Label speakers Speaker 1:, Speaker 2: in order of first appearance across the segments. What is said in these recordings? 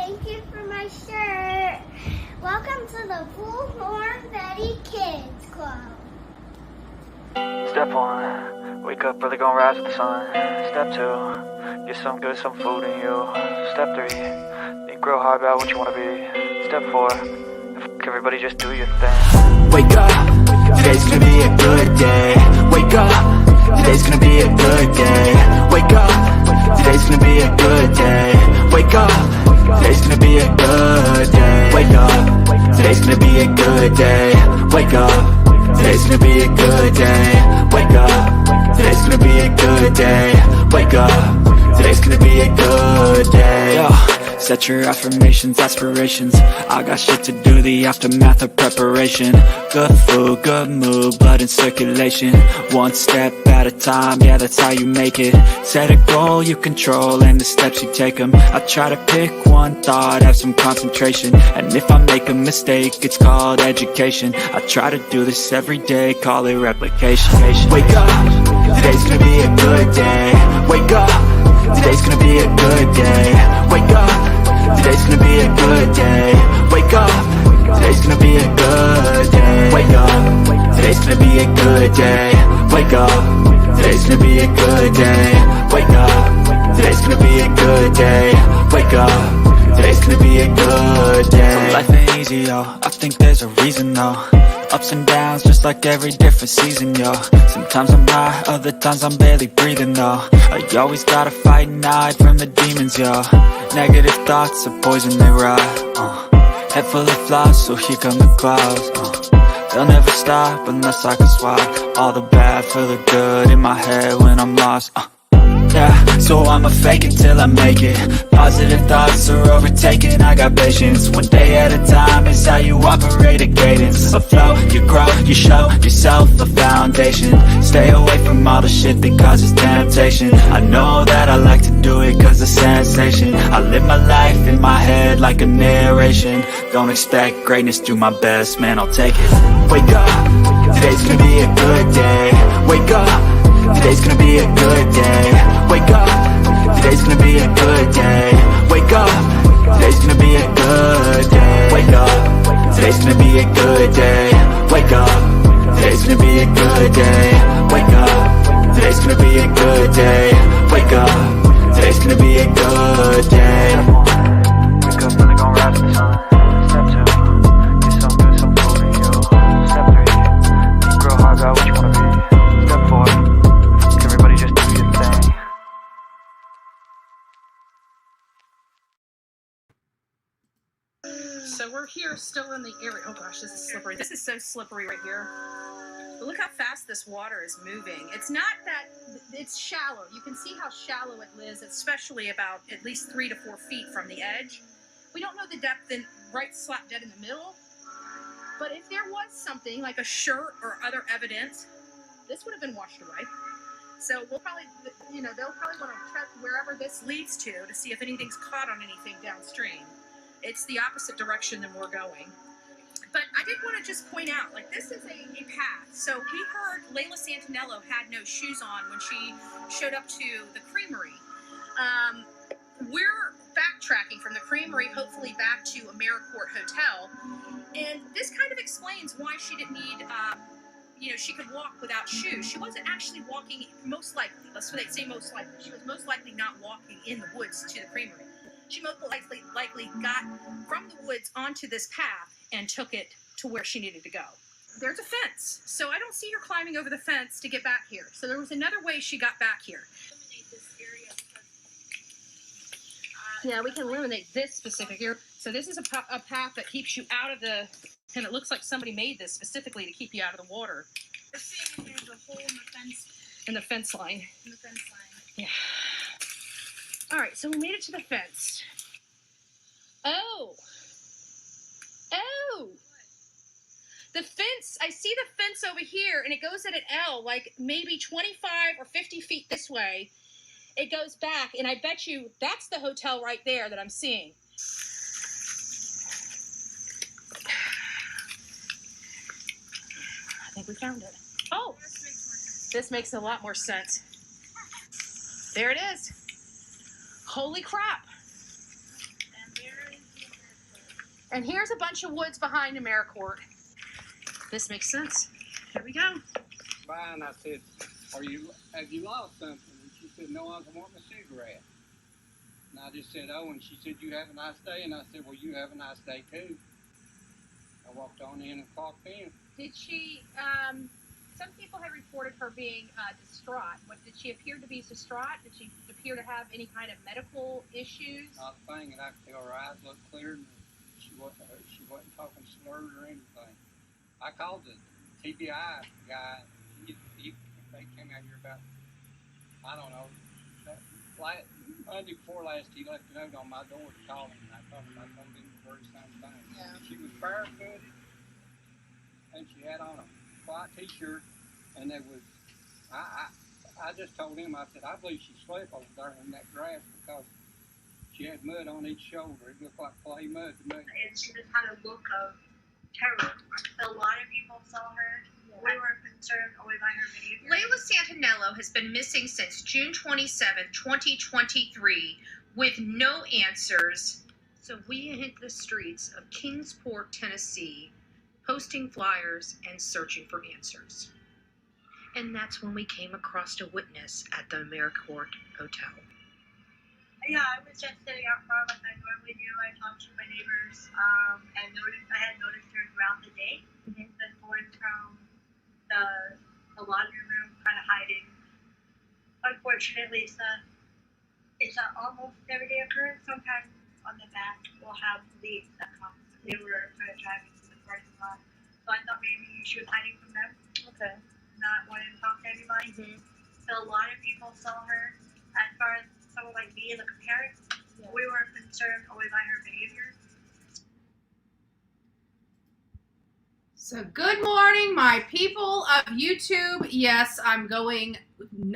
Speaker 1: Thank you for my shirt. Welcome to the Bullhorn Betty Kids Club.
Speaker 2: Step 1, wake up early, gonna rise with the sun. Step 2, get some good, some food in you. Step 3, think real hard about what you wanna be. Step 4, everybody just do your thing.
Speaker 3: Wake up, today's gonna be a good day. Wake up, today's gonna be a good day. Wake up, today's gonna be a good day. Wake up, today's gonna be a good day. Wake up, today's gonna be a good day. Wake up, today's gonna be a good day. Wake up, today's gonna be a good day. Wake up, today's gonna be a good day. Yo, set your affirmations, aspirations. I got shit to do, the aftermath of preparation. Good food, good mood, blood in circulation. One step at a time, yeah, that's how you make it. Set a goal you control and the steps you take them. I try to pick one thought, have some concentration. And if I make a mistake, it's called education. I try to do this every day, call it replication. Wake up, today's gonna be a good day. Wake up, today's gonna be a good day. Wake up, today's gonna be a good day. Wake up, today's gonna be a good day. Wake up, today's gonna be a good day. Wake up, today's gonna be a good day. Wake up, today's gonna be a good day. Wake up, today's gonna be a good day. So life ain't easy, yo, I think there's a reason though. Ups and downs, just like every different season, yo. Sometimes I'm high, other times I'm barely breathing, though. I always gotta fight and hide from the demons, yo. Negative thoughts are poison, they rot. Head full of flies, so here come the clouds. They'll never stop unless I can swap all the bad for the good in my head when I'm lost. Yeah, so I'ma fake it till I make it. Positive thoughts are overtaken, I got patience. One day at a time is how you operate a cadence. A flow, you grow, you show yourself a foundation. Stay away from all the shit that causes temptation. I know that I like to do it cause it's sensation. I live my life in my head like a narration. Don't expect greatness, do my best, man, I'll take it. Wake up, today's gonna be a good day. Wake up, today's gonna be a good day. Wake up, today's gonna be a good day. Wake up, today's gonna be a good day. Wake up, today's gonna be a good day. Wake up, today's gonna be a good day. Wake up, today's gonna be a good day. Wake up, today's gonna be a good day.
Speaker 2: Wake up early, gonna rise with the sun. Step 2, get some good, some food in you. Step 3, think real hard about what you wanna be. Step 4, everybody just do your thing.
Speaker 4: So we're here still in the area. Oh gosh, this is slippery. This is so slippery right here. But look how fast this water is moving. It's not that, it's shallow. You can see how shallow it is, especially about at least 3 to 4 feet from the edge. We don't know the depth in right slap dead in the middle. But if there was something like a shirt or other evidence, this would have been washed away. So we'll probably, they'll probably want to check wherever this leads to see if anything's caught on anything downstream. It's the opposite direction than we're going. But I did want to just point out, like, this is a path. So we heard Layla Santinello had no shoes on when she showed up to the creamery. We're backtracking from the creamery, hopefully back to AmeriCorps Hotel. And this kind of explains why she didn't need, she could walk without shoes. She wasn't actually walking, most likely, let's say most likely. She was most likely not walking in the woods to the creamery. She most likely got from the woods onto this path and took it to where she needed to go. There's a fence, so I don't see her climbing over the fence to get back here. So there was another way she got back here. Yeah, we can eliminate this specific area. So this is a path that keeps you out of the, and it looks like somebody made this specifically to keep you out of the water.
Speaker 5: We're seeing there's a hole in the fence.
Speaker 4: In the fence line.
Speaker 5: In the fence line.
Speaker 4: Yeah. All right, so we made it to the fence. Oh. The fence, I see the fence over here, and it goes at an L, like maybe 25 or 50 feet this way. It goes back, and I bet you that's the hotel right there that I'm seeing. I think we found it. Oh, this makes a lot more sense. There it is. Holy crap.
Speaker 5: And there is
Speaker 4: And here's a bunch of woods behind AmeriCorps. This makes sense. Here we go.
Speaker 6: Bye, and I said, have you lost something? And she said, no, I was wanting a cigarette. And I just said, oh, and she said, you have a nice day. And I said, well, you have a nice day too. I walked on in and clocked in.
Speaker 4: Did she, some people have reported her being distraught. Did she appear to be distraught? Did she appear to have any kind of medical issues?
Speaker 6: Not a thing, and I could tell her eyes looked clear, and she wasn't talking slurred or anything. I called the TBI guy. They came out here about, I don't know, Monday before last, he left a note on my door to call him, and I told him I told him the very same thing.
Speaker 4: Yeah.
Speaker 6: She was barefooted, and she had on a white t-shirt, and there was, I just told him, I said, I believe she slept over there in that grass because she had mud on each shoulder. It looked like clay mud to me.
Speaker 7: And she just had a look of terror. A lot of people saw her. We were concerned only by her behavior.
Speaker 4: Layla Santinello has been missing since June 27, 2023, with no answers. So we hit the streets of Kingsport, Tennessee, posting flyers and searching for answers. And that's when we came across a witness at the AmeriCorps Hotel.
Speaker 7: Yeah, I was just sitting out front like I normally do. I talked to my neighbors and I had noticed her throughout the day. Been going from the laundry room, kind of hiding. Unfortunately, it's an almost everyday occurrence. Sometimes on the back we'll have leads that come. They were kind of driving to the parking lot, so I thought maybe she was hiding from them.
Speaker 4: Okay.
Speaker 7: Not wanting to talk to anybody. So a lot of people saw her. As far as someone like me, like a parent, we were concerned only by her behavior.
Speaker 4: So good morning, my people of YouTube. Yes, I'm going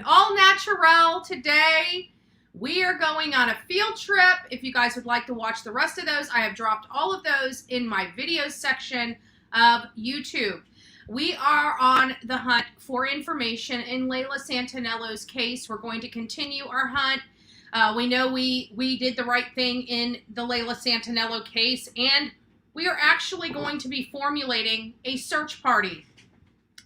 Speaker 4: all natural today. We are going on a field trip. If you guys would like to watch the rest of those, I have dropped all of those in my videos section of YouTube. We are on the hunt for information in Layla Santinello's case. We're going to continue our hunt. We know we did the right thing in the Layla Santinello case, and we are actually going to be formulating a search party.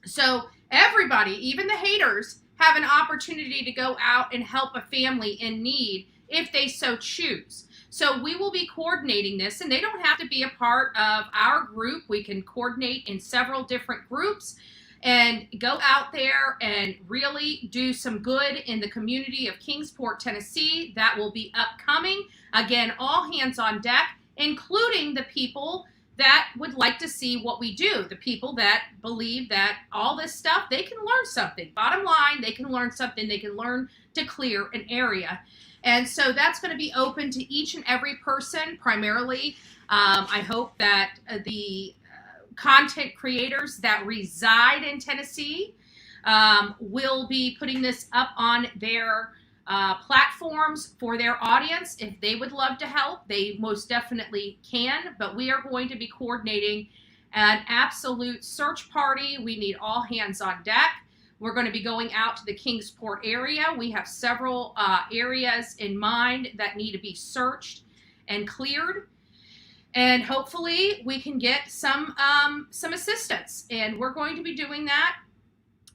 Speaker 4: So everybody, even the haters, have an opportunity to go out and help a family in need if they so choose. So we will be coordinating this, and they don't have to be a part of our group. We can coordinate in several different groups and go out there and really do some good in the community of Kingsport, Tennessee. That will be upcoming. Again, all hands on deck, including the people that would like to see what we do, the people that believe that all this stuff, they can learn something. Bottom line, they can learn something. They can learn to clear an area. And so that's going to be open to each and every person primarily. I hope that the content creators that reside in Tennessee will be putting this up on their platforms for their audience. If they would love to help, they most definitely can. But we are going to be coordinating an absolute search party. We need all hands on deck. We're going to be going out to the Kingsport area. We have several areas in mind that need to be searched and cleared. And hopefully we can get some assistance. And we're going to be doing that.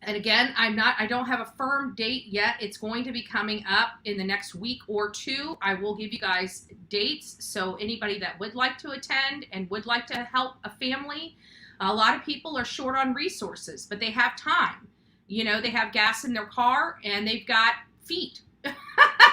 Speaker 4: And again, I don't have a firm date yet. It's going to be coming up in the next week or two. I will give you guys dates. So anybody that would like to attend and would like to help a family, a lot of people are short on resources, but they have time. You know, they have gas in their car and they've got feet,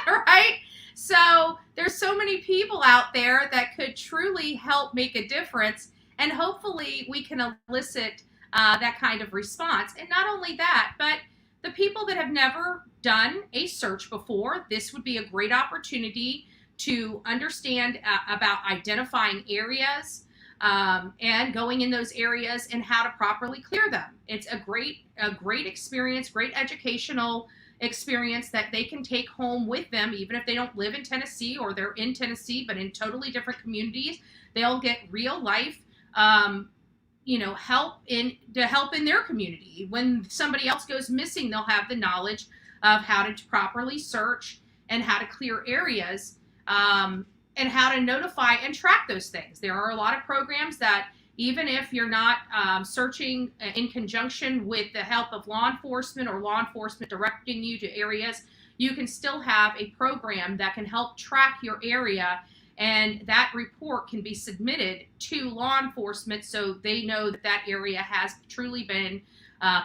Speaker 4: right? So there's so many people out there that could truly help make a difference. And hopefully we can elicit that kind of response. And not only that, but the people that have never done a search before, this would be a great opportunity to understand about identifying areas and going in those areas and how to properly clear them. It's a great experience, great educational experience that they can take home with them, even if they don't live in Tennessee or they're in Tennessee, but in totally different communities. They'll get real life help in their community. When somebody else goes missing, they'll have the knowledge of how to properly search and how to clear areas and how to notify and track those things. There are a lot of programs that, even if you're not searching in conjunction with the help of law enforcement or law enforcement directing you to areas, you can still have a program that can help track your area, and that report can be submitted to law enforcement so they know that that area has truly been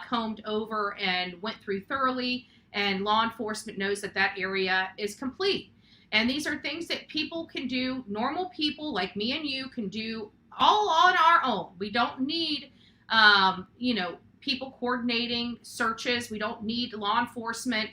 Speaker 4: combed over and went through thoroughly, and law enforcement knows that that area is complete. And these are things that people can do, normal people like me and you can do all on our own. We don't need, people coordinating searches. We don't need law enforcement,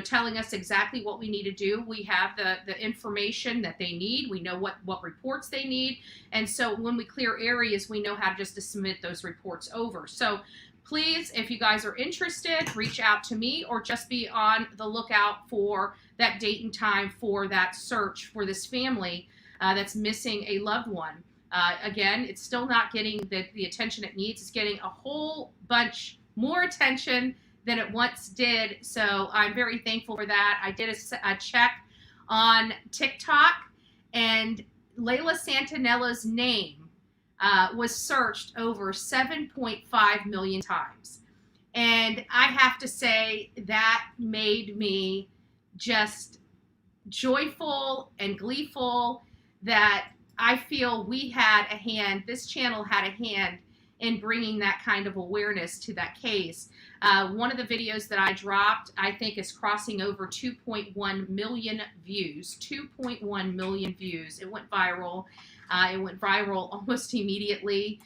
Speaker 4: telling us exactly what we need to do. We have the information that they need. We know what reports they need. And so when we clear areas, we know how just to submit those reports over. So please, if you guys are interested, reach out to me or just be on the lookout for that date and time for that search for this family that's missing a loved one. Again, it's still not getting the attention it needs. It's getting a whole bunch more attention than it once did. So I'm very thankful for that. I did a check on TikTok, and Layla Santinella's name was searched over 7.5 million times. And I have to say that made me just joyful and gleeful that I feel we had a hand, this channel had a hand in bringing that kind of awareness to that case. One of the videos that I dropped, I think, is crossing over 2.1 million views. 2.1 million views. It went viral. It went viral almost immediately.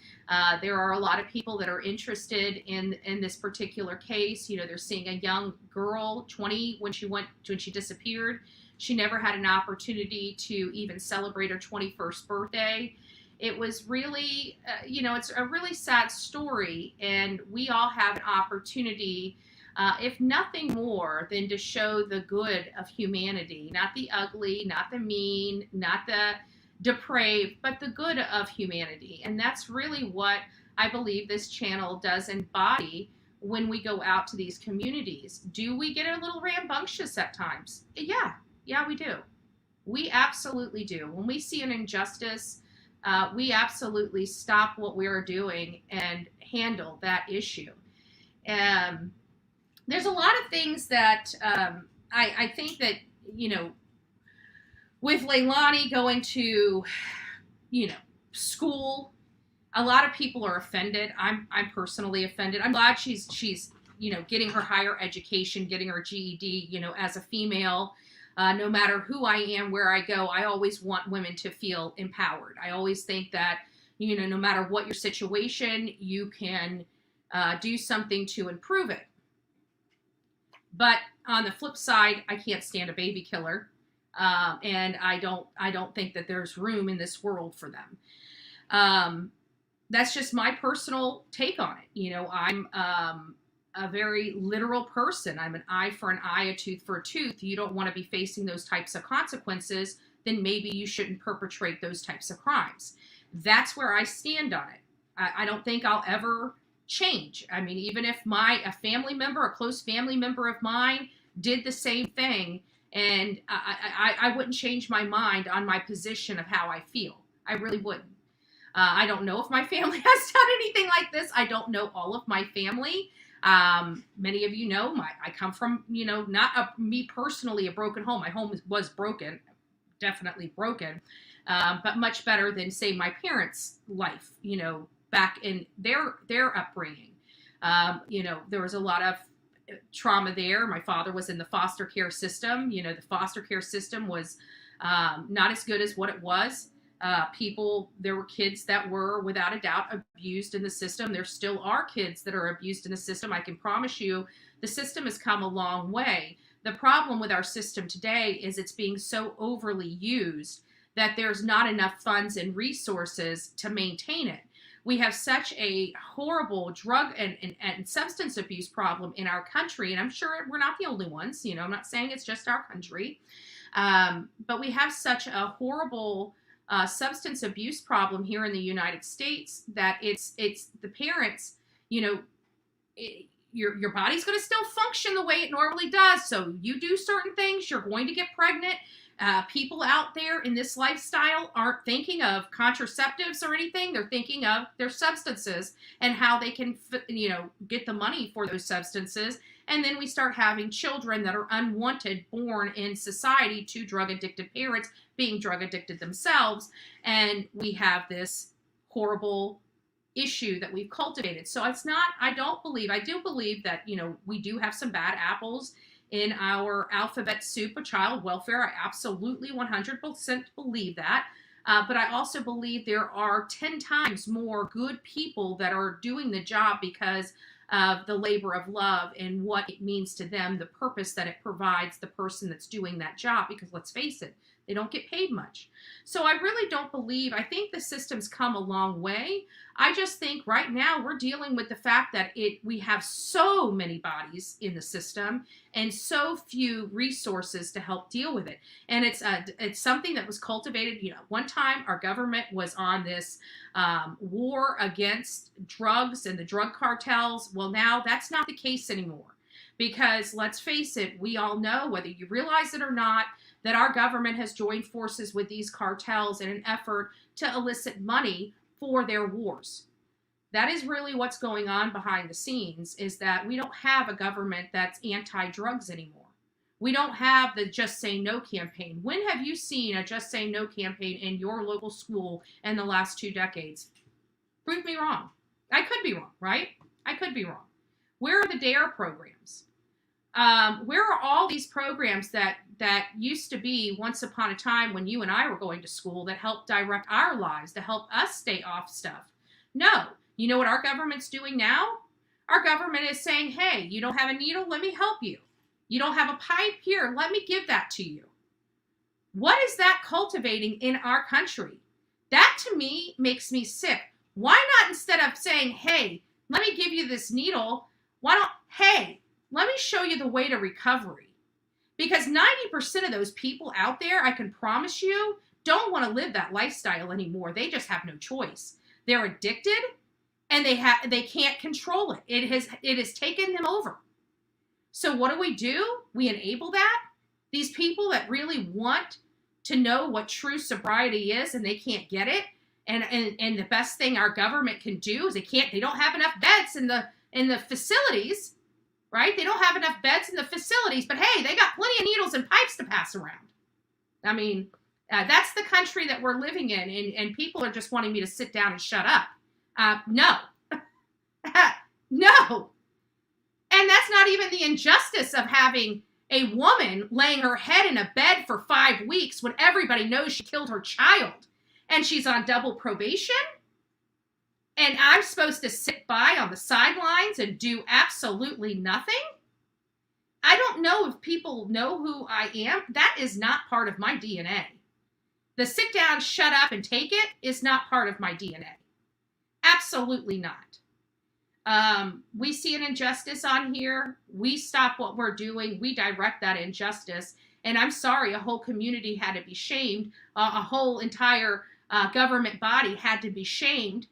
Speaker 4: There are a lot of people that are interested in this particular case. They're seeing a young girl, 20, when she disappeared. She never had an opportunity to even celebrate her 21st birthday. It was really, it's a really sad story, and we all have an opportunity, if nothing more than to show the good of humanity, not the ugly, not the mean, not the depraved, but the good of humanity. And that's really what I believe this channel does embody when we go out to these communities. Do we get a little rambunctious at times? Yeah, we do. We absolutely do. When we see an injustice, we absolutely stop what we are doing and handle that issue. There's a lot of things that I think that, with Leilani going to, school, a lot of people are offended. I'm personally offended. I'm glad she's getting her higher education, getting her GED, as a female. No matter who I am, where I go, I always want women to feel empowered. I always think that, no matter what your situation, you can do something to improve it. But on the flip side, I can't stand a baby killer. And I don't think that there's room in this world for them. That's just my personal take on it. I'm a very literal person. I'm an eye for an eye, a tooth for a tooth. You don't want to be facing those types of consequences, then maybe you shouldn't perpetrate those types of crimes. That's where I stand on it. I don't think I'll ever change. I mean, even if a family member, a close family member of mine did the same thing, and I wouldn't change my mind on my position of how I feel. I really wouldn't. I don't know if my family has done anything like this. I don't know all of my family. Many of you know, I come from, not me personally, a broken home. My home was broken, definitely broken, but much better than, say, my parents' life, back in their upbringing. There was a lot of trauma there. My father was in the foster care system. The foster care system was not as good as what it was. There were kids that were, without a doubt, abused in the system. There still are kids that are abused in the system. I can promise you the system has come a long way. The problem with our system today is it's being so overly used that there's not enough funds and resources to maintain it. We have such a horrible drug and substance abuse problem in our country, and I'm sure we're not the only ones. I'm not saying it's just our country, but we have such a horrible substance abuse problem here in the United States that it's the parents,
Speaker 8: your body's going to still function the way it normally does. So you do certain things, you're going to get pregnant. People out there in this lifestyle aren't thinking of contraceptives or anything. They're thinking of their substances and how they can, get the money for those substances. And then we start having children that are unwanted, born in society to drug-addicted parents, being drug-addicted themselves. And we have this horrible issue that we've cultivated. So I do believe that, we do have some bad apples in our alphabet soup of child welfare. I absolutely 100% believe that. But I also believe there are 10 times more good people that are doing the job because of the labor of love and what it means to them, the purpose that it provides the person that's doing that job. Because let's face it, they don't get paid much. So I really don't believe, I think the system's come a long way. I just think right now we're dealing with the fact that we have so many bodies in the system and so few resources to help deal with it. And it's something that was cultivated. One time our government was on this war against drugs and the drug cartels. Well, now that's not the case anymore. Because let's face it, we all know, whether you realize it or not, that our government has joined forces with these cartels in an effort to elicit money for their wars. That is really what's going on behind the scenes, is that we don't have a government that's anti-drugs anymore. We don't have the Just Say No campaign. When have you seen a Just Say No campaign in your local school in the last 2 decades? Prove me wrong. I could be wrong, right? I could be wrong. Where are the DARE programs? Where are all these programs that used to be once upon a time when you and I were going to school that helped direct our lives, to help us stay off stuff? No. You know what our government's doing now? Our government is saying, hey, you don't have a needle? Let me help you. You don't have a pipe? Here, let me give that to you. What is that cultivating in our country? That to me makes me sick. Why not, instead of saying, hey, let me give you this needle, hey, let me show you the way to recovery. Because 90% of those people out there, I can promise you, don't want to live that lifestyle anymore. They just have no choice. They're addicted and they can't control it. It has taken them over. So what do? We enable that. These people that really want to know what true sobriety is and they can't get it. And the best thing our government can do is they don't have enough beds in the facilities. Right? They don't have enough beds in the facilities, but hey, they got plenty of needles and pipes to pass around. I mean, that's the country that we're living in, and people are just wanting me to sit down and shut up. No. No. And that's not even the injustice of having a woman laying her head in a bed for 5 weeks when everybody knows she killed her child, and she's on double probation. And I'm supposed to sit by on the sidelines and do absolutely nothing? I don't know if people know who I am. That is not part of my DNA. The sit down, shut up, and take it is not part of my DNA. Absolutely not. We see an injustice on here. We stop what we're doing. We direct that injustice. And I'm sorry, a whole community had to be shamed. A whole entire government body had to be shamed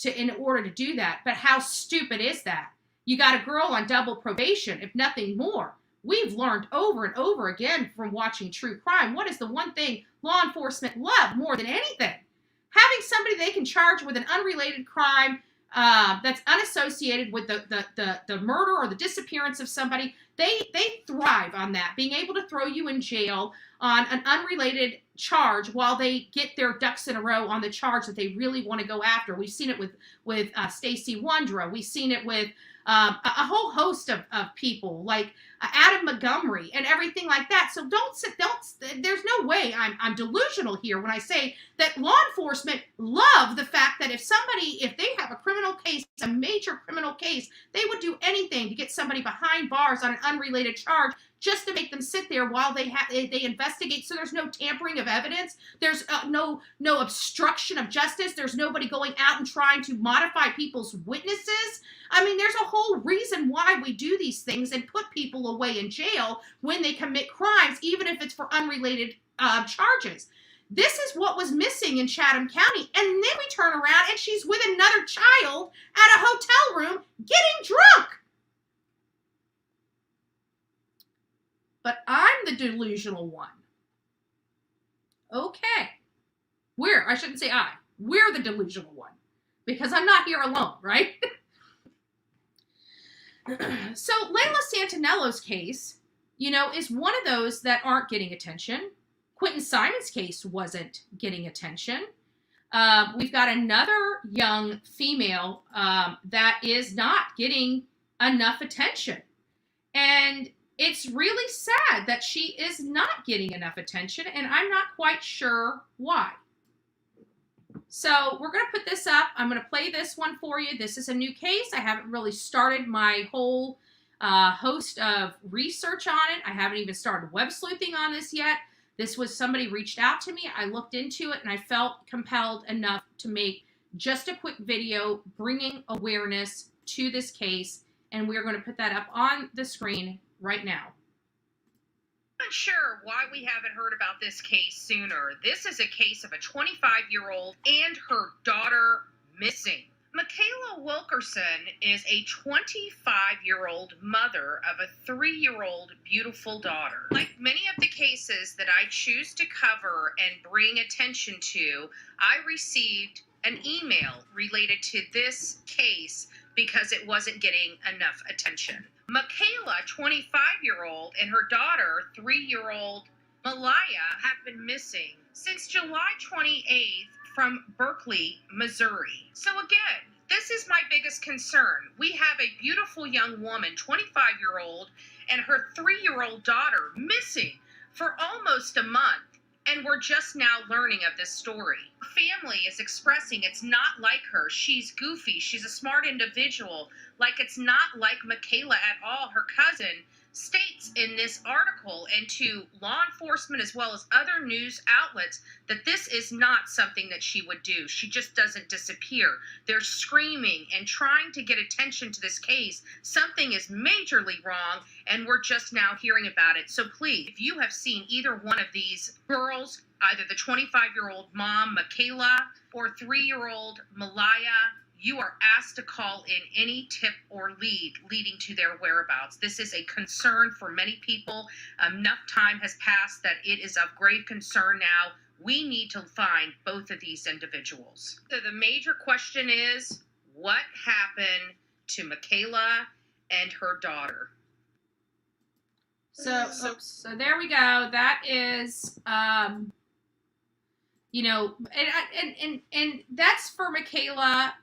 Speaker 8: in order to do that. But how stupid is that? You got a girl on double probation, if nothing more. We've learned over and over again from watching true crime. What is the one thing law enforcement love more than anything? Having somebody they can charge with an unrelated crime that's unassociated with the murder or the disappearance of somebody. They thrive on that, being able to throw you in jail on an unrelated charge while they get their ducks in a row on the charge that they really want to go after. We've seen it with Stacey Wondra. We've seen it with a whole host of people like Adam Montgomery and everything like that. So there's no way I'm delusional here when I say that law enforcement love the fact that if they have a criminal case, a major criminal case, they would do anything to get somebody behind bars on an unrelated charge just to make them sit there while they investigate. So there's no tampering of evidence. There's no obstruction of justice. There's nobody going out and trying to modify people's witnesses. I mean, there's a whole reason why we do these things and put people away in jail when they commit crimes, even if it's for unrelated charges. This is what was missing in Chatham County. And then we turn around and she's with another child at a hotel room getting drunk. but I'm the delusional one. Okay. I shouldn't say I. We're the delusional one. Because I'm not here alone, right? So Layla Santinello's case, is one of those that aren't getting attention. Quentin Simon's case wasn't getting attention. We've got another young female that is not getting enough attention. And it's really sad that she is not getting enough attention, and I'm not quite sure why. So we're going to put this up. I'm going to play this one for you. This is a new case. I haven't really started my whole host of research on it. I haven't even started web sleuthing on this yet. This was somebody reached out to me. I looked into it, and I felt compelled enough to make just a quick video bringing awareness to this case, and we're going to put that up on the screen right now.
Speaker 9: I'm not sure why we haven't heard about this case sooner. This is a case of a 25-year-old and her daughter missing. Michaela Wilkerson is a 25-year-old mother of a 3-year-old beautiful daughter. Like many of the cases that I choose to cover and bring attention to, I received an email related to this case because it wasn't getting enough attention. Michaela, 25-year-old, and her daughter, 3-year-old Malaya, have been missing since July 28th from Berkeley, Missouri. So again, this is my biggest concern. We have a beautiful young woman, 25-year-old, and her 3-year-old daughter missing for almost a month. And we're just now learning of this story. Her family is expressing it's not like her. She's goofy. She's a smart individual. Like it's not like Michaela at all. Her cousin states in this article and to law enforcement as well as other news outlets that this is not something that she would do. She just doesn't disappear. They're screaming and trying to get attention to this case. Something is majorly wrong, and we're just now hearing about it. So please, if you have seen either one of these girls, either the 25-year-old mom, Michaela, or 3-year-old Malaya, you are asked to call in any tip or lead leading to their whereabouts. This is a concern for many people. Enough time has passed that it is of grave concern now. We need to find both of these individuals. So the major question is, what happened to Michaela and her daughter?
Speaker 8: So there we go. That is, and that's for Michaela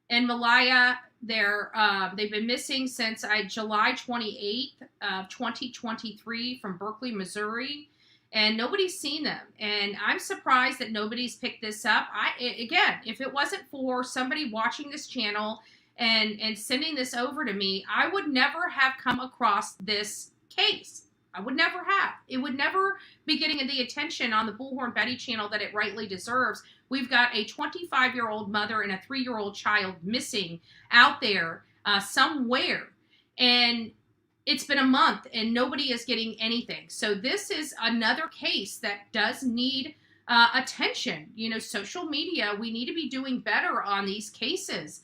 Speaker 8: and Malaya. They've been missing since July 28th of 2023 from Berkeley, Missouri, and nobody's seen them. And I'm surprised that nobody's picked this up. Again, if it wasn't for somebody watching this channel and sending this over to me, I would never have come across this case. I would never have. It would never be getting the attention on the Bullhorn Betty channel that it rightly deserves. We've got a 25-year-old mother and a 3-year-old child missing out there somewhere. And it's been a month and nobody is getting anything. So this is another case that does need attention. Social media, we need to be doing better on these cases.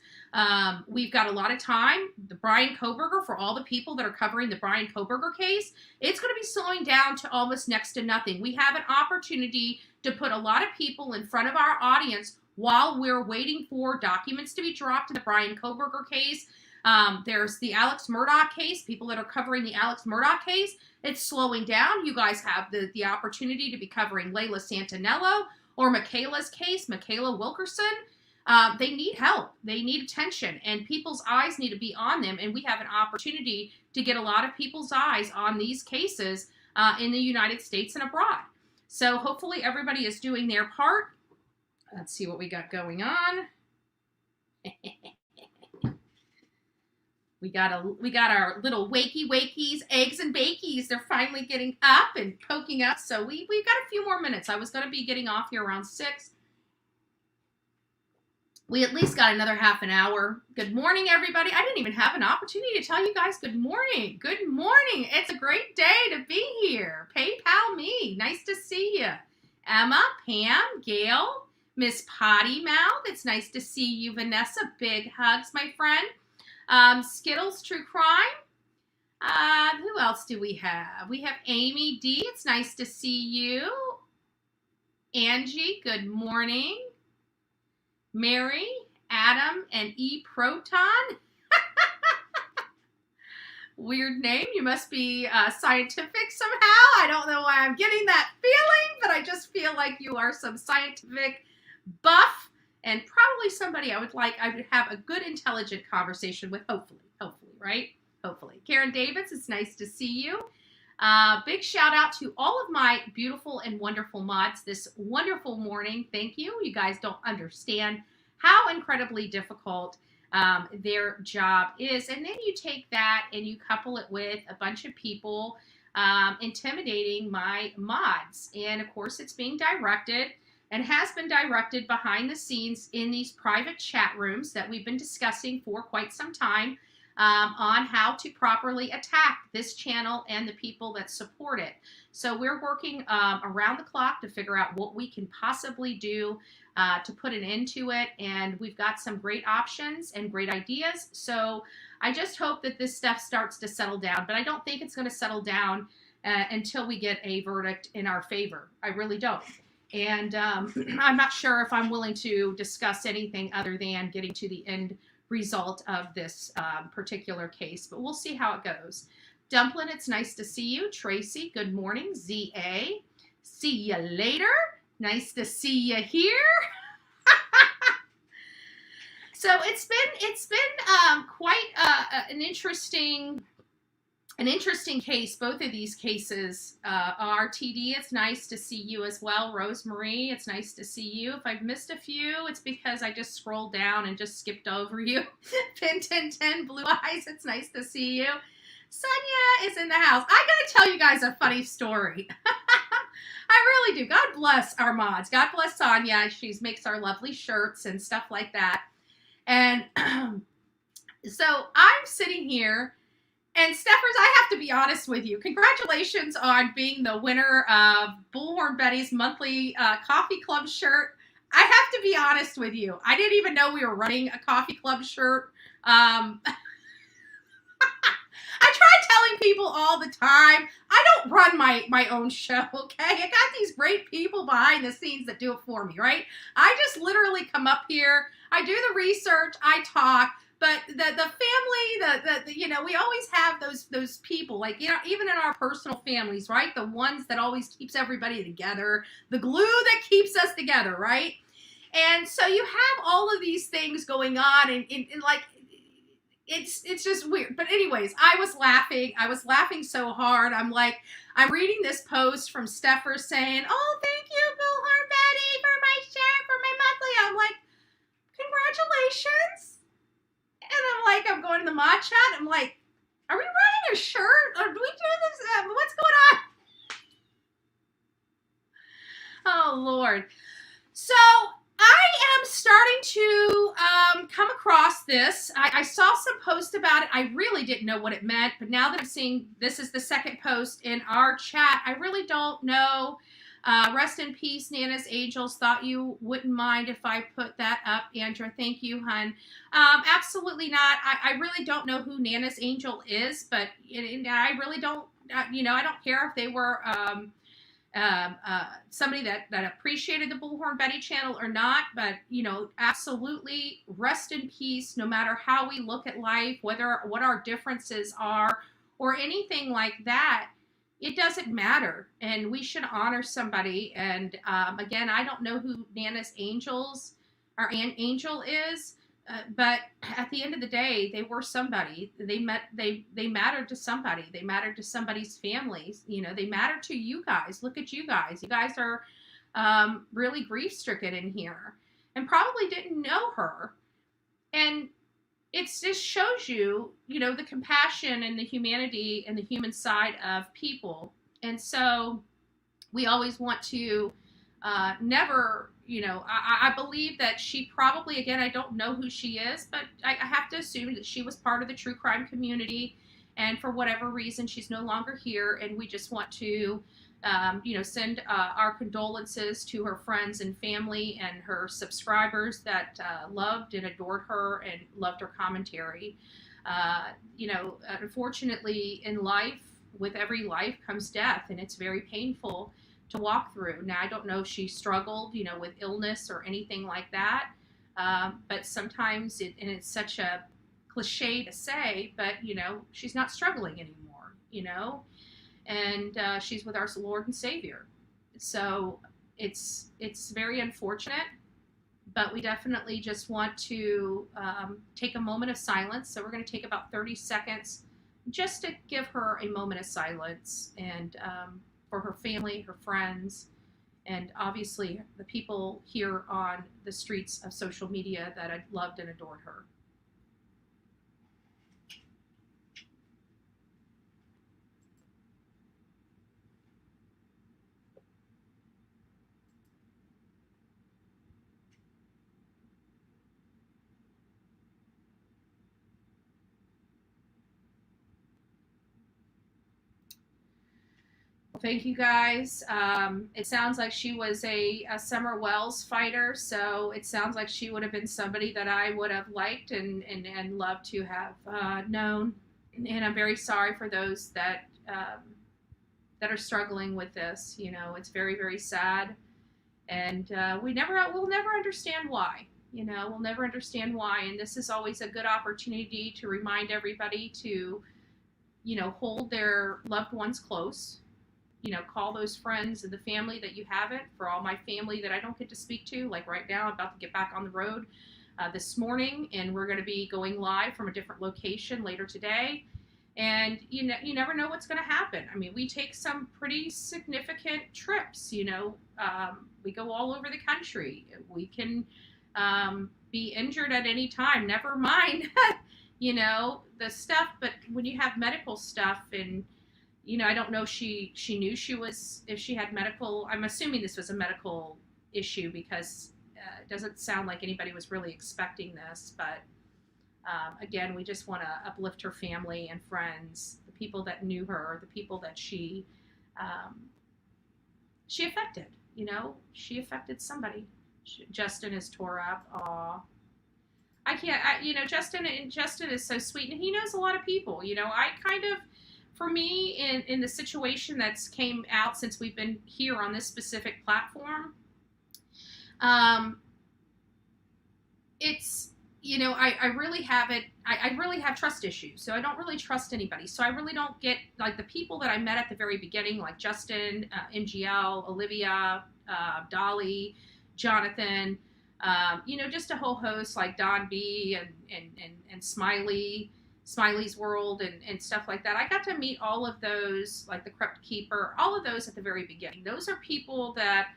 Speaker 8: We've got a lot of time. The Brian Kohberger, for all the people that are covering the Brian Kohberger case, it's going to be slowing down to almost next to nothing. We have an opportunity to put a lot of people in front of our audience while we're waiting for documents to be dropped in the Brian Kohberger case. There's the Alex Murdaugh case, people that are covering the Alex Murdaugh case. It's slowing down. You guys have the opportunity to be covering Layla Santinello or Michaela's case, Michaela Wilkerson. They need help. They need attention, and people's eyes need to be on them. And we have an opportunity to get a lot of people's eyes on these cases in the United States and abroad. So hopefully everybody is doing their part. Let's see what we got going on. We got our little wakies, eggs and bakies. They're finally getting up and poking up. So we've got a few more minutes. I was going to be getting off here around 6. We at least got another half an hour. Good morning, everybody. I didn't even have an opportunity to tell you guys good morning. Good morning. It's a great day to be here. PayPal me. Nice to see you. Emma, Pam, Gail, Miss Potty Mouth. It's nice to see you, Vanessa. Big hugs, my friend. Skittles True Crime. Who else do we have? We have Amy D. It's nice to see you. Angie, good morning. Mary, Adam, and E. Proton. Weird name. You must be scientific somehow. I don't know why I'm getting that feeling, but I just feel like you are some scientific buff and probably somebody I would have a good, intelligent conversation with, hopefully, right? Hopefully. Karen Davis, it's nice to see you. Big shout out to all of my beautiful and wonderful mods this wonderful morning. Thank you. You guys don't understand how incredibly difficult their job is. And then you take that and you couple it with a bunch of people intimidating my mods. And of course, it's being directed and has been directed behind the scenes in these private chat rooms that we've been discussing for quite some time on how to properly attack this channel and the people that support it. So we're working around the clock to figure out what we can possibly do to put an end to it. And we've got some great options and great ideas. So I just hope that this stuff starts to settle down. But I don't think it's going to settle down until we get a verdict in our favor. I really don't. And I'm not sure if I'm willing to discuss anything other than getting to the end result of this particular case. But we'll see how it goes. Dumplin', it's nice to see you. Tracy, good morning. ZA, see you later. Nice to see you here. So it's been quite an interesting case. Both of these cases are. TD, it's nice to see you as well. Rosemarie, it's nice to see you. If I've missed a few, it's because I just scrolled down and just skipped over you. Pin 1010, Blue Eyes, it's nice to see you. Sonia is in the house. I gotta tell you guys a funny story. I really do. God bless our mods. God bless Sonia. She makes our lovely shirts and stuff like that. And so I'm sitting here, and Steffers, I have to be honest with you. Congratulations on being the winner of Bullhorn Betty's monthly coffee club shirt. I have to be honest with you. I didn't even know we were running a coffee club shirt. I try telling people all the time, I don't run my own show, okay? I got these great people behind the scenes that do it for me, right? I just literally come up here, I do the research, I talk, but the family, the you know, we always have those people, like, you know, even in our personal families, right? The ones that always keeps everybody together, the glue that keeps us together, right? And so you have all of these things going on, and like, it's just weird. But anyways, I was laughing so hard. I'm reading this post from Steffer saying, oh, thank you, Bullhorn Betty, for my share, for my monthly. I'm like, congratulations. And I'm going to the mod chat. I'm like, are we running a shirt? Or do we do this? What's going on? Oh, Lord. So I am starting to come across this. I saw some posts about it. I really didn't know what it meant, but now that I'm seeing this is the second post in our chat, I really don't know. Rest in peace, Nana's Angels. Thought you wouldn't mind if I put that up, Andrea. Thank you, hun. Absolutely not. I really don't know who Nana's Angel is, but I really don't, you know, I don't care if they were somebody that appreciated the Bullhorn Betty channel or not, but, you know, absolutely rest in peace, no matter how we look at life, what our differences are or anything like that. It doesn't matter, and we should honor somebody. And again, I don't know who Nana's Angels or Angel is, but at the end of the day, they were somebody. They mattered to somebody. They mattered to somebody's families. You know, they mattered to you guys. Look at you guys. You guys are really grief-stricken in here, and probably didn't know her. And it just shows you, you know, the compassion and the humanity and the human side of people. And so we always want to never, you know, I believe that she probably, again, I don't know who she is, but I have to assume that she was part of the true crime community. And for whatever reason, she's no longer here. And we just want to, you know, send our condolences to her friends and family and her subscribers that loved and adored her and loved her commentary. You know, unfortunately in life, with every life comes death, and it's very painful to walk through. Now, I don't know if she struggled, you know, with illness or anything like that, but sometimes and it's such a cliche to say, but, you know, she's not struggling anymore, you know, and she's with our Lord and Savior. So it's very unfortunate, but we definitely just want to take a moment of silence. So we're going to take about 30 seconds just to give her a moment of silence, and for her family, her friends, and obviously the people here on the streets of social media that had loved and adored her. Thank you guys. It sounds like she was a Summer Wells fighter, so it sounds like she would have been somebody that I would have liked and loved to have known. And I'm very sorry for those that are struggling with this. You know, it's very, very sad, and we'll never understand why. You know, we'll never understand why. And this is always a good opportunity to remind everybody to, you know, hold their loved ones close. You know, call those friends and the family that you haven't. For all my family that I don't get to speak to, like right now, I'm about to get back on the road this morning, and we're going to be going live from a different location later today. And you know, you never know what's going to happen. I mean, we take some pretty significant trips. You know, we go all over the country. We can be injured at any time. Never mind, you know, the stuff. But when you have medical stuff, and you know, I don't know if she knew if she had medical. I'm assuming this was a medical issue, because it doesn't sound like anybody was really expecting this. But again, we just want to uplift her family and friends, the people that knew her, the people that she affected. You know, she affected somebody. Justin is tore up. Aw. I can't. You know, Justin is so sweet, and he knows a lot of people. You know, I kind of. For me, in the situation that's came out since we've been here on this specific platform, it's, you know, I really have it. I really have trust issues, so I don't really trust anybody. So I really don't get, like, the people that I met at the very beginning, like Justin, MGL, Olivia, Dolly, Jonathan, you know, just a whole host like Don B and Smiley's World and stuff like that. I got to meet all of those, like the Crypt Keeper, all of those at the very beginning. Those are people that,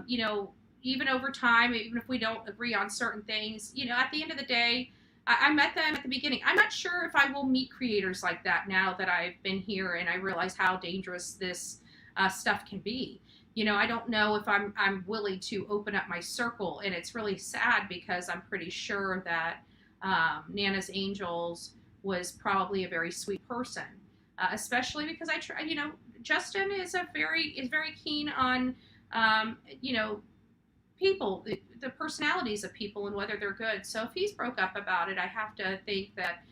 Speaker 8: you know, even over time, even if we don't agree on certain things, you know, at the end of the day, I met them at the beginning. I'm not sure if I will meet creators like that now that I've been here and I realize how dangerous this stuff can be. You know, I don't know if I'm willing to open up my circle, and it's really sad because I'm pretty sure that Nana's Angels was probably a very sweet person, especially because you know, Justin is very keen on, you know, people, the personalities of people and whether they're good. So if he's broke up about it, I have to think that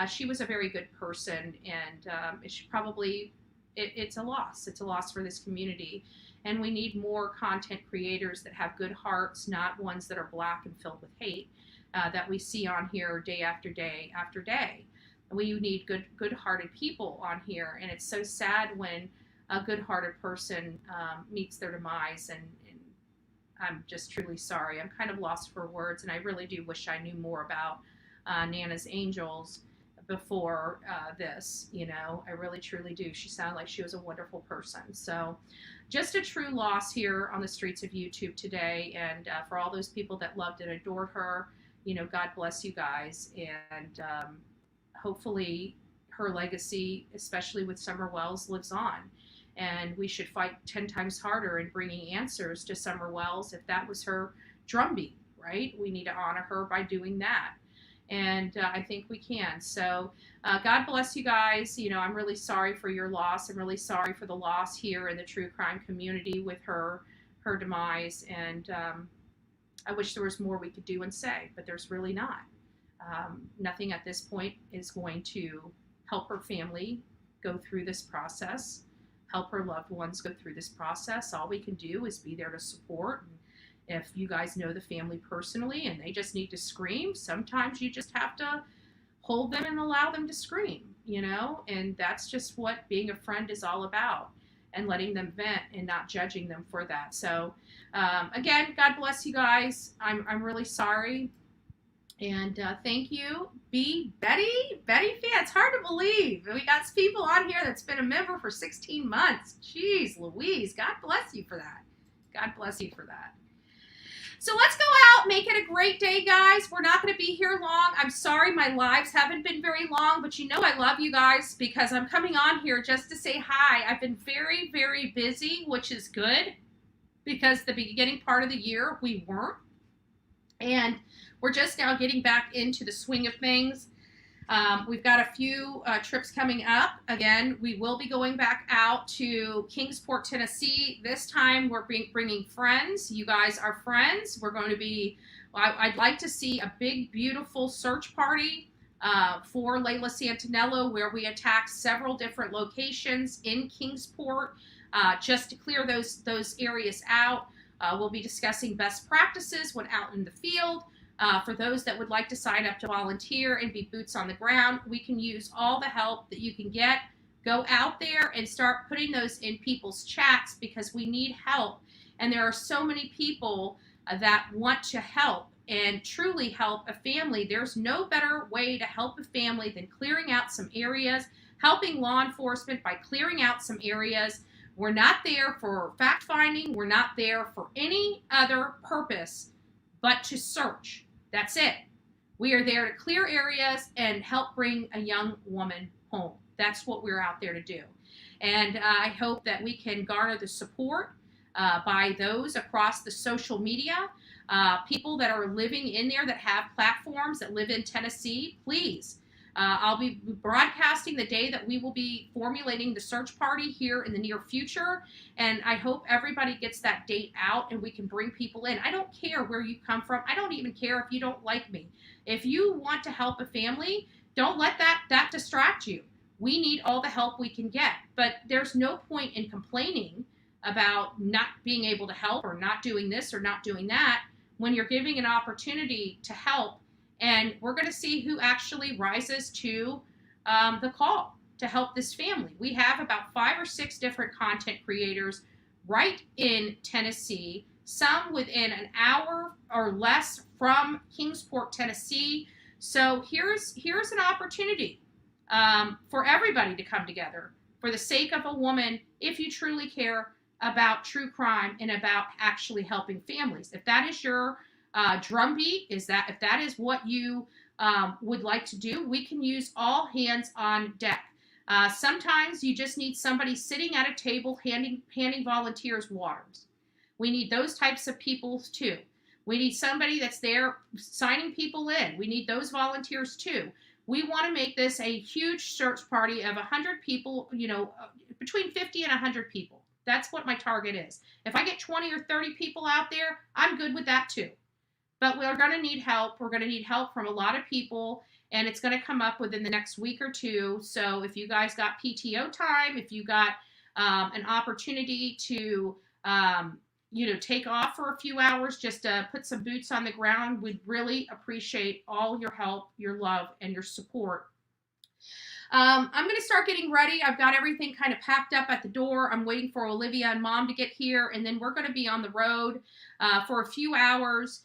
Speaker 8: she was a very good person, and it's a loss. It's a loss for this community, and we need more content creators that have good hearts, not ones that are black and filled with hate. That we see on here day after day after day. We need good-hearted people on here, and it's so sad when a good-hearted person meets their demise, and I'm just truly sorry. I'm kind of lost for words, and I really do wish I knew more about Nana's Angels before this, you know. I really, truly do. She sounded like she was a wonderful person. So just a true loss here on the streets of YouTube today, and for all those people that loved and adored her, you know, God bless you guys, and hopefully her legacy, especially with Summer Wells, lives on. And we should fight 10 times harder in bringing answers to Summer Wells if that was her drumbeat, right? We need to honor her by doing that. And I think we can. So God bless you guys. You know, I'm really sorry for your loss. I'm really sorry for the loss here in the true crime community with her demise. And I wish there was more we could do and say, but there's really not. Nothing at this point is going to help her family go through this process, help her loved ones go through this process. All we can do is be there to support. And if you guys know the family personally and they just need to scream, sometimes you just have to hold them and allow them to scream, you know, and that's just what being a friend is all about, and letting them vent and not judging them for that. So again, God bless you guys. I'm really sorry. And thank you, Betty fan. It's hard to believe we got people on here that's been a member for 16 months. Jeez Louise, God bless you for that. God bless you for that. So let's go out, make it a great day, guys. We're not going to be here long. I'm sorry my lives haven't been very long, but you know I love you guys because I'm coming on here just to say hi. I've been very, very busy, which is good because the beginning part of the year we weren't. And we're just now getting back into the swing of things. We've got a few trips coming up. Again, we will be going back out to Kingsport, Tennessee. This time we're bringing friends. You guys are friends. We're going to be, I'd like to see a big, beautiful search party for Layla Santinello, where we attack several different locations in Kingsport just to clear those areas out. We'll be discussing best practices when out in the field. For those that would like to sign up to volunteer and be boots on the ground, we can use all the help that you can get. Go out there and start putting those in people's chats because we need help. And there are so many people that want to help and truly help a family. There's no better way to help a family than clearing out some areas, helping law enforcement by clearing out some areas. We're not there for fact finding. We're not there for any other purpose but to search. That's it. We are there to clear areas and help bring a young woman home. That's what we're out there to do. And I hope that we can garner the support by those across the social media, people that are living in there that have platforms that live in Tennessee. Please, I'll be broadcasting the day that we will be formulating the search party here in the near future. And I hope everybody gets that date out and we can bring people in. I don't care where you come from. I don't even care if you don't like me. If you want to help a family, don't let that distract you. We need all the help we can get. But there's no point in complaining about not being able to help or not doing this or not doing that when you're giving an opportunity to help. And we're going to see who actually rises to the call to help this family. We have about 5 or 6 different content creators right in Tennessee, some within an hour or less from Kingsport, Tennessee. So here's an opportunity for everybody to come together for the sake of a woman, if you truly care about true crime and about actually helping families. If that is your drumbeat, if that is what you would like to do, we can use all hands on deck. Sometimes you just need somebody sitting at a table handing volunteers waters. We need those types of people too. We need somebody that's there signing people in. We need those volunteers too. We want to make this a huge search party of 100 people, you know, between 50 and 100 people. That's what my target is. If I get 20 or 30 people out there, I'm good with that too. But we're going to need help. We're going to need help from a lot of people, and it's going to come up within the next week or two. So if you guys got PTO time, if you got an opportunity to, take off for a few hours just to put some boots on the ground, we'd really appreciate all your help, your love, and your support. I'm going to start getting ready. I've got everything kind of packed up at the door. I'm waiting for Olivia and Mom to get here, and then we're going to be on the road for a few hours.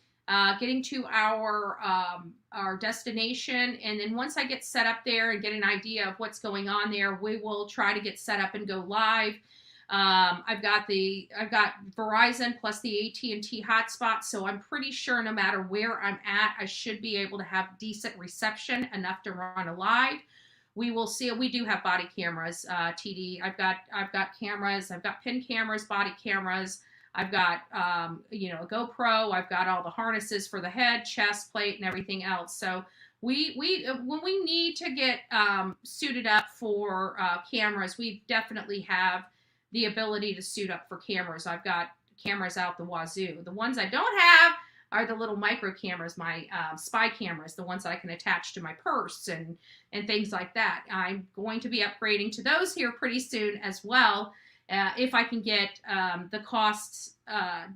Speaker 8: Getting to our destination, and then once I get set up there and get an idea of what's going on there, we will try to get set up and go live. I've got Verizon plus the AT&T hotspot, so I'm pretty sure no matter where I'm at, I should be able to have decent reception enough to run a live. We will see. We do have body cameras, TD. I've got cameras. I've got pin cameras, body cameras. I've got, a GoPro. I've got all the harnesses for the head, chest plate, and everything else. So when we need to get suited up for cameras, we definitely have the ability to suit up for cameras. I've got cameras out the wazoo. The ones I don't have, are the little micro cameras, my spy cameras, the ones that I can attach to my purse and things like that. I'm going to be upgrading to those here pretty soon as well, if I can get the costs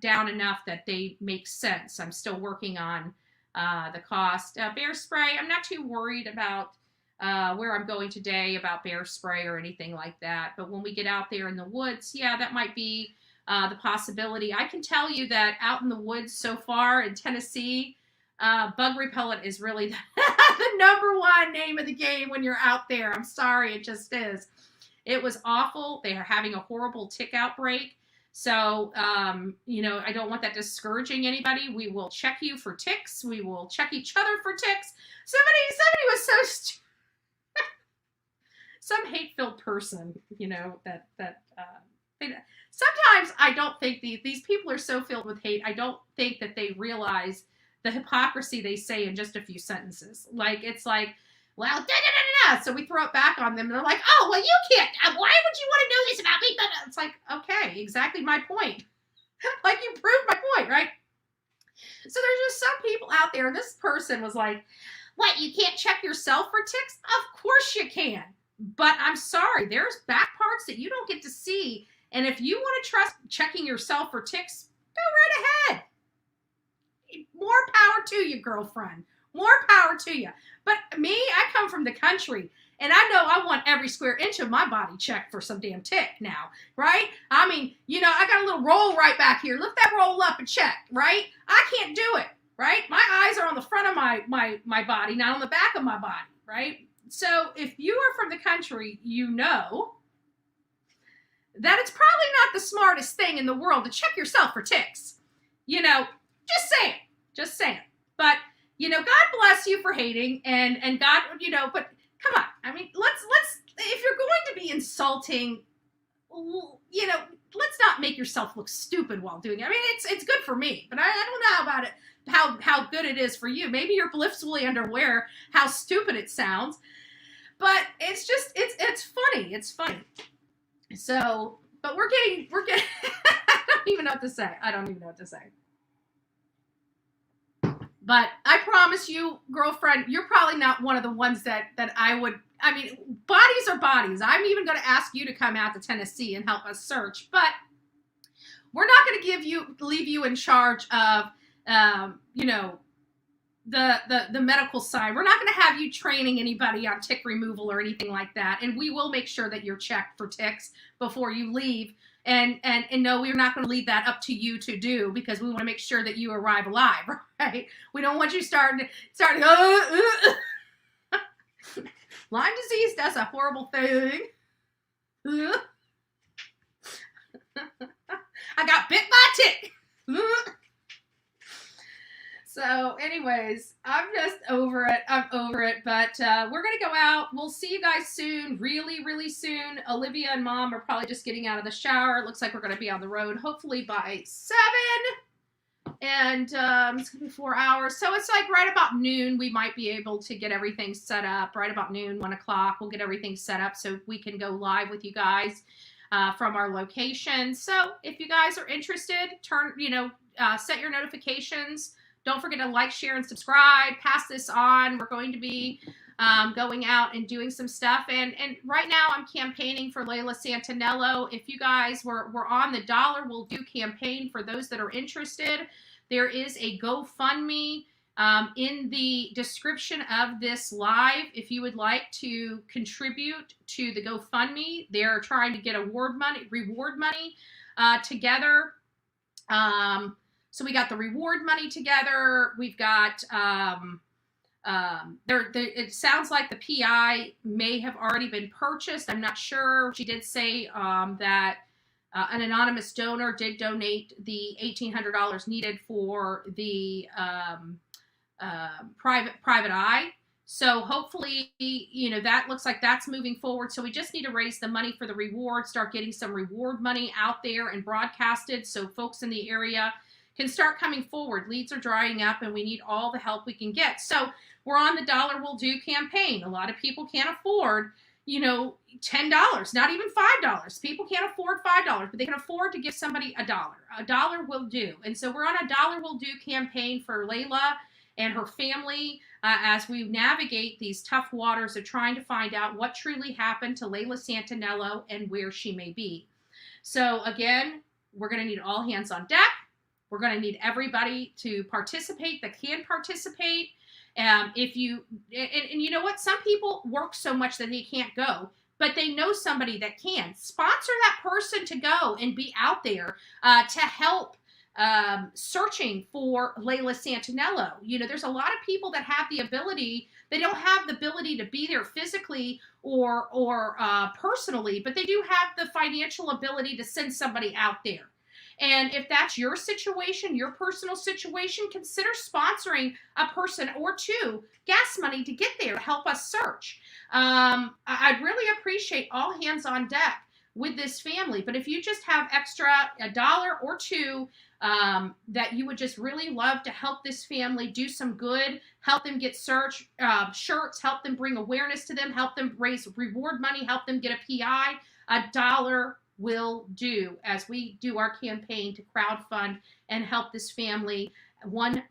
Speaker 8: down enough that they make sense. I'm still working on the cost. Bear spray, I'm not too worried about where I'm going today about bear spray or anything like that. But when we get out there in the woods, yeah, that might be the possibility. I can tell you that out in the woods so far in Tennessee, bug repellent is really the number one name of the game when you're out there. I'm sorry, it just is. It was awful. They are having a horrible tick outbreak. So, I don't want that discouraging anybody. We will check you for ticks. We will check each other for ticks. Somebody was so some hate-filled person, sometimes I don't think these people are so filled with hate. I don't think that they realize the hypocrisy they say in just a few sentences. It's like, well, da-da-da-da-da. So we throw it back on them and they're like, oh, well, you can't. Why would you want to know this about me? It's like, okay, exactly my point. Like, you proved my point, right? So there's just some people out there. This person was like, what, you can't check yourself for ticks? Of course you can. But I'm sorry, there's back parts that you don't get to see. And if you want to trust checking yourself for ticks, go right ahead. More power to you, girlfriend. More power to you. But me, I come from the country, and I know I want every square inch of my body checked for some damn tick now, right? I mean, I got a little roll right back here. Lift that roll up and check, right? I can't do it, right? My eyes are on the front of my body, not on the back of my body, right? So if you are from the country, you know that it's probably not the smartest thing in the world to check yourself for ticks. Just saying. But, God bless you for hating and God, but come on. I mean, let's, if you're going to be insulting, let's not make yourself look stupid while doing it. I mean, it's good for me, but I don't know about it, how good it is for you. Maybe you're blissfully unaware how stupid it sounds, but it's just, it's funny. It's funny. So, but we're getting, I don't even know what to say. But I promise you, girlfriend, you're probably not one of the ones that I would, bodies are bodies. I'm even going to ask you to come out to Tennessee and help us search, but we're not going to leave you in charge of, the medical side. We're not going to have you training anybody on tick removal or anything like that. And we will make sure that you're checked for ticks before you leave. And no, we're not going to leave that up to you to do, because we want to make sure that you arrive alive, right? We don't want you starting. Lyme disease does a horrible thing. I got bit by a tick. So anyways, I'm just over it. But we're going to go out. We'll see you guys soon. Really, really soon. Olivia and Mom are probably just getting out of the shower. It looks like we're going to be on the road hopefully by 7. And it's going to be 4 hours. So it's like right about noon, we might be able to get everything set up. Right about noon, 1 o'clock, we'll get everything set up so we can go live with you guys from our location. So if you guys are interested, set your notifications. Don't forget to like, share, and subscribe. Pass this on. We're going to be going out and doing some stuff. And right now I'm campaigning for Layla Santinello. If you guys were on the Dollar Will Do campaign, for those that are interested, there is a GoFundMe in the description of this live. If you would like to contribute to the GoFundMe, they're trying to get reward money together. So we got the reward money together. We've got, it sounds like the PI may have already been purchased. I'm not sure. She did say that an anonymous donor did donate the $1,800 needed for the private eye. So hopefully, that looks like that's moving forward. So we just need to raise the money for the reward, start getting some reward money out there and broadcasted so folks in the area can start coming forward. Leads are drying up and we need all the help we can get. So we're on the Dollar Will Do campaign. A lot of people can't afford, you know, $10, not even $5. People can't afford $5, but they can afford to give somebody $1. $1 will do. And so we're on a $1 will do campaign for Layla and her family as we navigate these tough waters of trying to find out what truly happened to Layla Santinello and where she may be. So again, we're going to need all hands on deck. We're going to need everybody to participate that can participate. If you, and you know what, some people work so much that they can't go, but they know somebody that can. Sponsor that person to go and be out there to help searching for Layla Santinello. You know, there's a lot of people that have the ability, they don't have the ability to be there physically or personally, but they do have the financial ability to send somebody out there. And if that's your situation, your personal situation, consider sponsoring a person or two gas money to get there to help us search. I'd really appreciate all hands on deck with this family. But if you just have extra $1 or $2 that you would just really love to help this family do some good, help them get shirts, help them bring awareness to them, help them raise reward money, help them get a PI, $1 will do as we do our campaign to crowdfund and help this family $1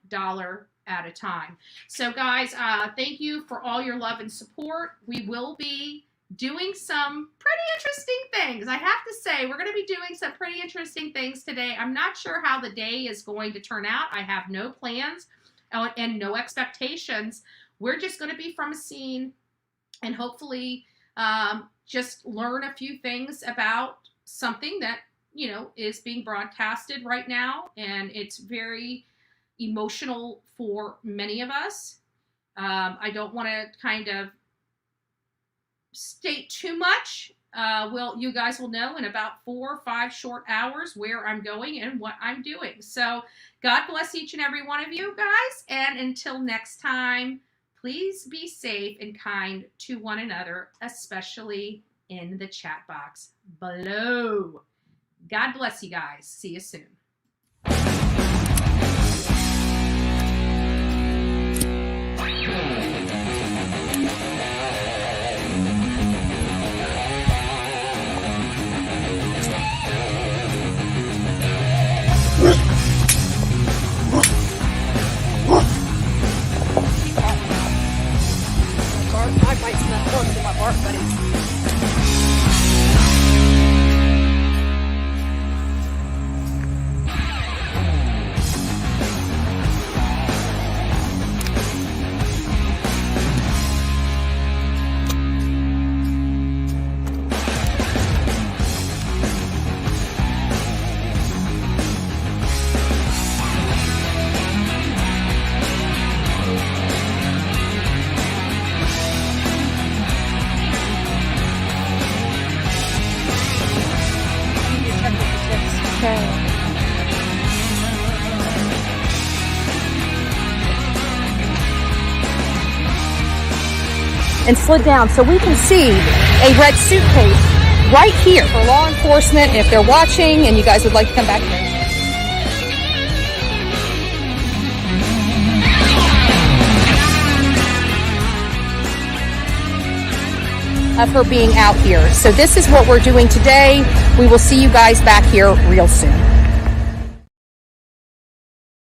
Speaker 8: at a time. So guys, thank you for all your love and support. We will be doing some pretty interesting things. I have to say, we're going to be doing some pretty interesting things today. I'm not sure how the day is going to turn out. I have no plans and no expectations. We're just going to be from a scene and hopefully just learn a few things about something that, you know, is being broadcasted right now, and it's very emotional for many of us. I don't want to kind of state too much. You guys will know in about 4 or 5 short hours where I'm going and what I'm doing. So God bless each and every one of you guys, and until next time, please be safe and kind to one another, especially in the chat box below. God bless you guys. See you soon.
Speaker 10: I might smell horses in my bark, buddy. And slid down so we can see a red suitcase right here for law enforcement if they're watching and you guys would like to come back here. Of her being out here. So this is what we're doing today. We will see you guys back here real soon.